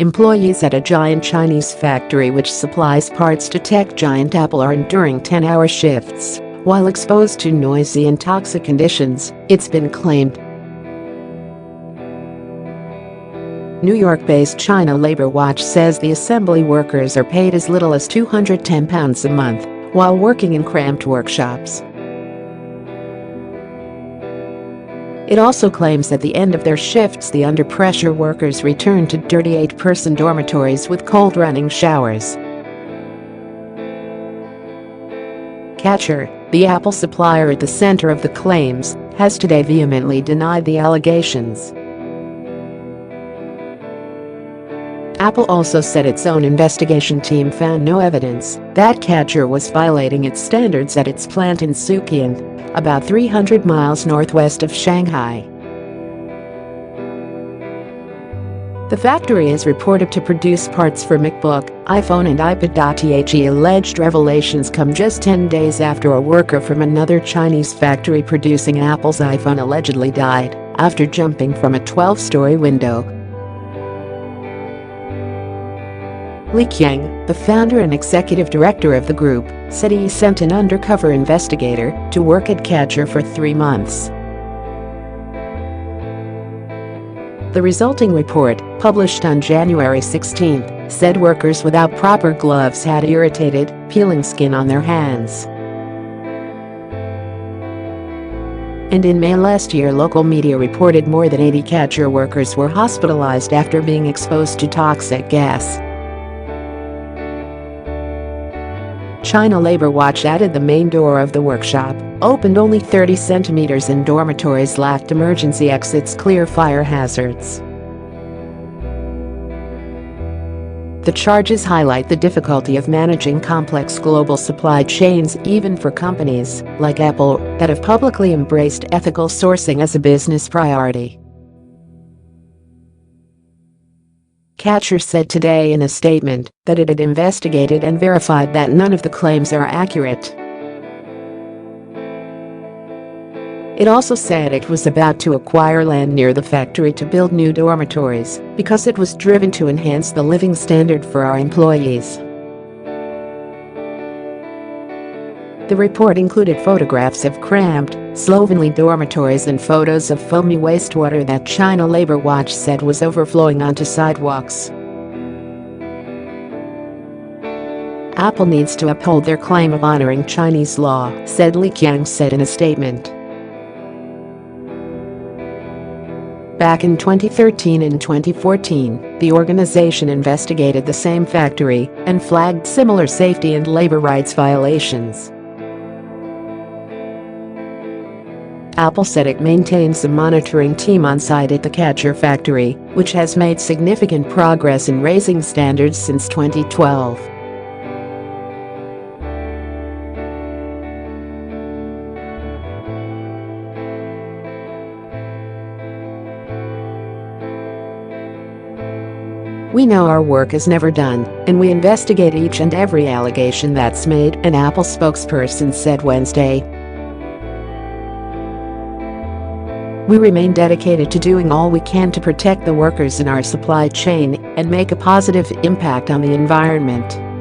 employees at a giant Chinese factory which supplies parts to tech giant Apple are enduring 10-hour shifts while exposed to noisy and toxic conditions, it's been claimed. New York-based China Labor Watch says the assembly workers are paid as little as £210 a month while working in cramped workshops. It also claims at the end of their shifts the under-pressure workers return to dirty 8-person dormitories with cold running showers. Catcher, the Apple supplier at the center of the claims, has today vehemently denied the allegations. Apple also said its own investigation team found no evidence that Catcher was violating its standards at its plant in Suqian, about 300 miles northwest of Shanghai. The factory is reported to produce parts for Macbook, iPhone and iPad.The alleged revelations come just 10 days after a worker from another Chinese factory producing Apple's iPhone allegedly died after jumping from a 12-story window. Li Qiang, the founder and executive director of the group, said he sent an undercover investigator to work at Catcher for 3 months. The resulting report, published on January 16, said workers without proper gloves had irritated, peeling skin on their hands. And in May last year, local media reported more than 80 Catcher workers were hospitalized after being exposed to toxic gas. China Labor Watch added the main door of the workshop opened only 30 centimeters and dormitories lacked emergency exits, clear fire hazards. The charges highlight the difficulty of managing complex global supply chains even for companies like Apple that have publicly embraced ethical sourcing as a business priority. Catcher said today in a statement that it had investigated and verified that none of the claims are accurate. It also said it was about to acquire land near the factory to build new dormitories because it was driven to enhance the living standard for our employees. The report included photographs of cramped, slovenly dormitories and photos of foamy wastewater that China Labor Watch said was overflowing onto sidewalks. Apple needs to uphold their claim of honoring Chinese law, said Li Qiang said in a statement. Back in 2013 and 2014, the organization investigated the same factory and flagged similar safety and labor rights violations. Apple said it maintains a monitoring team on site at the Catcher factory, which has made significant progress in raising standards since 2012. We know our work is never done, and we investigate each and every allegation that's made, an Apple spokesperson said Wednesday. We remain dedicated to doing all we can to protect the workers in our supply chain and make a positive impact on the environment.